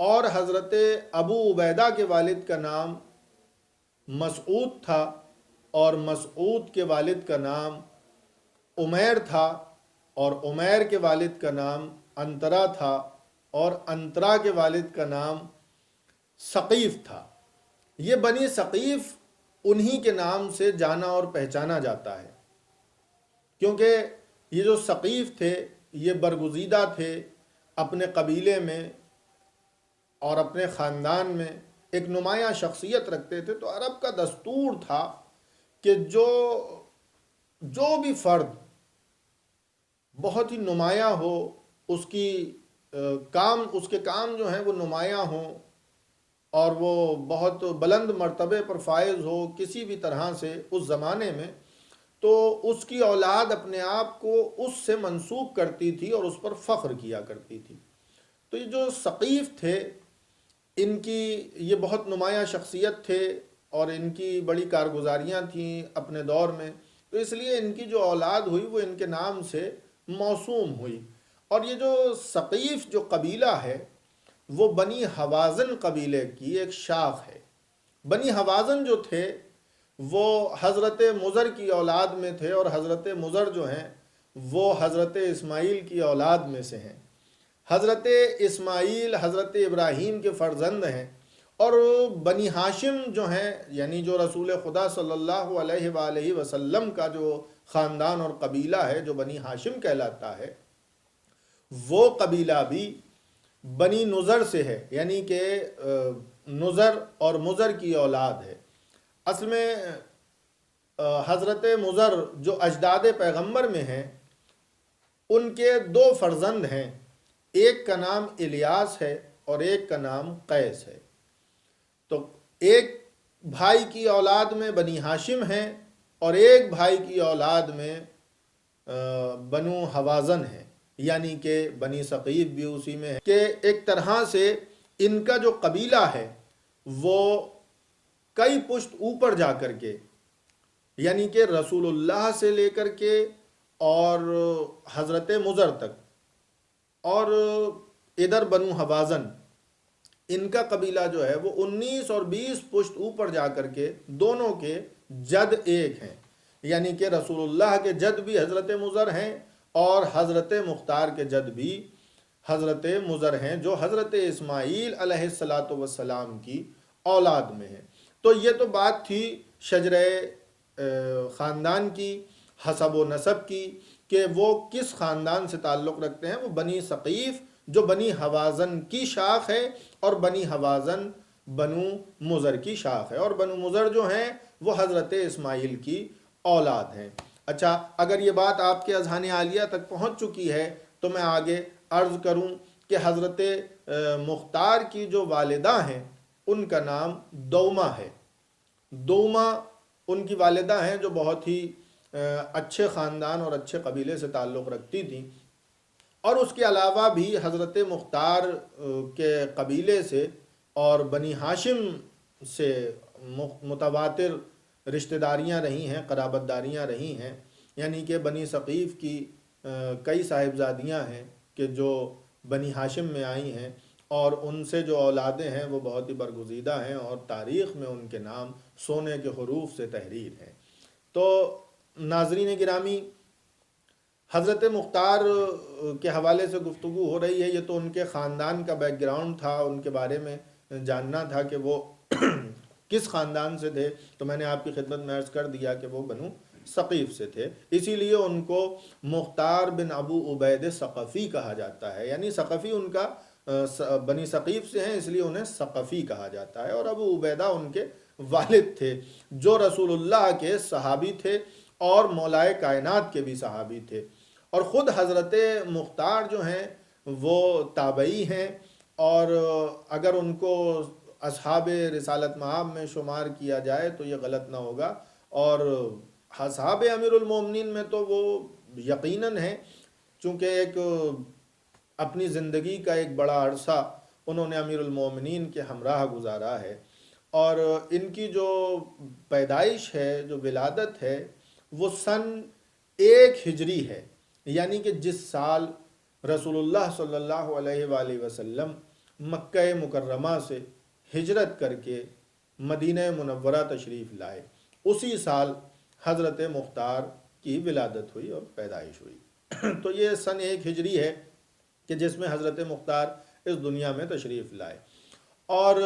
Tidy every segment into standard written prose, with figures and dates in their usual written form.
اور حضرت ابو عبیدہ کے والد کا نام مسعود تھا، اور مسعود کے والد کا نام عمیر تھا، اور عمیر کے والد کا نام انترا تھا، اور انترا کے والد کا نام ثقیف تھا۔ یہ بنی ثقیف انہی کے نام سے جانا اور پہچانا جاتا ہے، کیونکہ یہ جو ثقیف تھے یہ برگزیدہ تھے، اپنے قبیلے میں اور اپنے خاندان میں ایک نمایاں شخصیت رکھتے تھے۔ تو عرب کا دستور تھا کہ جو بھی فرد بہت ہی نمایاں ہو، اس کے کام جو ہیں وہ نمایاں ہوں، اور وہ بہت بلند مرتبے پر فائز ہو کسی بھی طرح سے اس زمانے میں، تو اس کی اولاد اپنے آپ کو اس سے منسوب کرتی تھی اور اس پر فخر کیا کرتی تھی۔ تو یہ جو ثقیف تھے، ان کی یہ بہت نمایاں شخصیت تھے، اور ان کی بڑی کارگزاریاں تھیں اپنے دور میں، تو اس لیے ان کی جو اولاد ہوئی وہ ان کے نام سے موسوم ہوئی۔ اور یہ جو ثقیف جو قبیلہ ہے وہ بنی حوازن قبیلے کی ایک شاخ ہے۔ بنی حوازن جو تھے وہ حضرت مضر کی اولاد میں تھے، اور حضرت مضر جو ہیں وہ حضرت اسماعیل کی اولاد میں سے ہیں۔ حضرت اسماعیل حضرت ابراہیم کے فرزند ہیں، اور بنی ہاشم جو ہیں، یعنی جو رسول خدا صلی اللہ علیہ وآلہ وسلم کا جو خاندان اور قبیلہ ہے جو بنی ہاشم کہلاتا ہے، وہ قبیلہ بھی بنی نظر سے ہے، یعنی کہ نظر اور مضر کی اولاد ہے۔ اصل میں حضرت مضر جو اجداد پیغمبر میں ہیں، ان کے دو فرزند ہیں، ایک کا نام الیاس ہے اور ایک کا نام قیس ہے۔ تو ایک بھائی کی اولاد میں بنی ہاشم ہیں، اور ایک بھائی کی اولاد میں بنو حوازن ہے، یعنی کہ بنی ثقیف بھی اسی میں ہے، کہ ایک طرح سے ان کا جو قبیلہ ہے وہ کئی پشت اوپر جا کر کے، یعنی کہ رسول اللہ سے لے کر کے اور حضرت مضر تک، اور ادھر بنو حوازن، ان کا قبیلہ جو ہے وہ 19 اور 20 پشت اوپر جا کر کے دونوں کے جد ایک ہیں، یعنی کہ رسول اللہ کے جد بھی حضرت مضر ہیں، اور حضرت مختار کے جد بھی حضرت مضر ہیں، جو حضرت اسماعیل علیہ السلام کی اولاد میں ہیں۔ تو یہ تو بات تھی شجرہ خاندان کی، حسب و نسب کی، کہ وہ کس خاندان سے تعلق رکھتے ہیں۔ وہ بنی ثقیف جو بنی حوازن کی شاخ ہے، اور بنی حوازن بنو مضر کی شاخ ہے، اور بنو مضر جو ہیں وہ حضرت اسماعیل کی اولاد ہیں۔ اچھا، اگر یہ بات آپ کے اذہان عالیہ تک پہنچ چکی ہے تو میں آگے عرض کروں کہ حضرت مختار کی جو والدہ ہیں ان کا نام دوما ہے۔ دوما ان کی والدہ ہیں جو بہت ہی اچھے خاندان اور اچھے قبیلے سے تعلق رکھتی تھیں، اور اس کے علاوہ بھی حضرت مختار کے قبیلے سے اور بنی ہاشم سے متواتر رشتہ داریاں رہی ہیں، قرابت داریاں رہی ہیں، یعنی کہ بنی ثقیف کی کئی صاحبزادیاں ہیں کہ جو بنی ہاشم میں آئی ہیں، اور ان سے جو اولادیں ہیں وہ بہت ہی برگزیدہ ہیں، اور تاریخ میں ان کے نام سونے کے حروف سے تحریر ہیں۔ تو ناظرین گرامی، حضرت مختار کے حوالے سے گفتگو ہو رہی ہے، یہ تو ان کے خاندان کا بیک گراؤنڈ تھا، ان کے بارے میں جاننا تھا کہ وہ کس خاندان سے تھے، تو میں نے آپ کی خدمت میں عرض کر دیا کہ وہ بنو ثقیف سے تھے، اسی لیے ان کو مختار بن ابو عبید ثقفی کہا جاتا ہے، یعنی ثقفی ان کا بنی ثقیف سے ہیں اس لیے انہیں ثقفی کہا جاتا ہے۔ اور ابو عبیدہ ان کے والد تھے جو رسول اللہ کے صحابی تھے اور مولائے کائنات کے بھی صحابی تھے، اور خود حضرت مختار جو ہیں وہ تابعی ہیں، اور اگر ان کو اصحاب رسالت مآب میں شمار کیا جائے تو یہ غلط نہ ہوگا، اور اصحاب امیر المومنین میں تو وہ یقیناً ہیں، چونکہ ایک اپنی زندگی کا ایک بڑا عرصہ انہوں نے امیر المومنین کے ہمراہ گزارا ہے، اور ان کی جو پیدائش ہے، جو ولادت ہے، وہ سن 1 ہجری ہے، یعنی کہ جس سال رسول اللہ صلی اللہ علیہ وآلہ وسلم مکہ مکرمہ سے ہجرت کر کے مدینہ منورہ تشریف لائے، اسی سال حضرت مختار کی ولادت ہوئی اور پیدائش ہوئی۔ تو یہ سن 1 ہجری ہے کہ جس میں حضرت مختار اس دنیا میں تشریف لائے۔ اور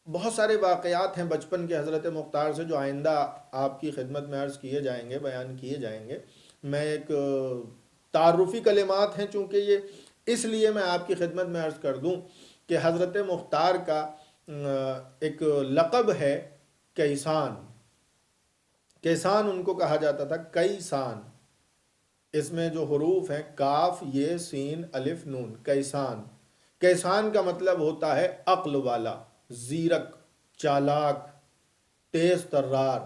بہت سارے واقعات ہیں بچپن کے حضرت مختار سے جو آئندہ آپ کی خدمت میں عرض کیے جائیں گے، بیان کیے جائیں گے۔ میں ایک تعارفی کلمات ہیں چونکہ یہ، اس لیے میں آپ کی خدمت میں عرض کر دوں کہ حضرت مختار کا ایک لقب ہے کیسان۔ کیسان ان کو کہا جاتا تھا، کیسان، اس میں جو حروف ہیں کاف یہ سین الف نون، کیسان۔ کیسان کا مطلب ہوتا ہے عقل والا، زیرک، چالاک، تیز ترار،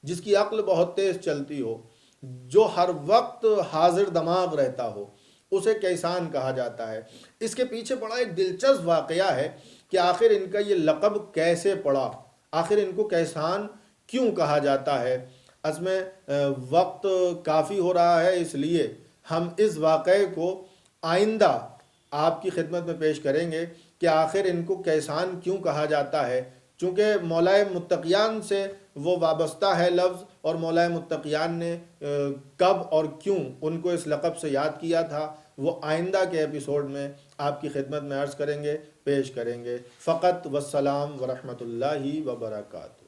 جس کی عقل بہت تیز چلتی ہو، جو ہر وقت حاضر دماغ رہتا ہو، اسے کیسان کہا جاتا ہے۔ اس کے پیچھے بڑا ایک دلچسپ واقعہ ہے کہ آخر ان کا یہ لقب کیسے پڑا، آخر ان کو کیسان کیوں کہا جاتا ہے۔ اس میں وقت کافی ہو رہا ہے، اس لیے ہم اس واقعے کو آئندہ آپ کی خدمت میں پیش کریں گے کہ آخر ان کو کیسان کیوں کہا جاتا ہے، چونکہ مولائے متقیان سے وہ وابستہ ہے لفظ، اور مولائے متقیان نے کب اور کیوں ان کو اس لقب سے یاد کیا تھا، وہ آئندہ کے ایپیسوڈ میں آپ کی خدمت میں عرض کریں گے، پیش کریں گے۔ فقط والسلام ورحمۃ اللہ وبرکاتہ۔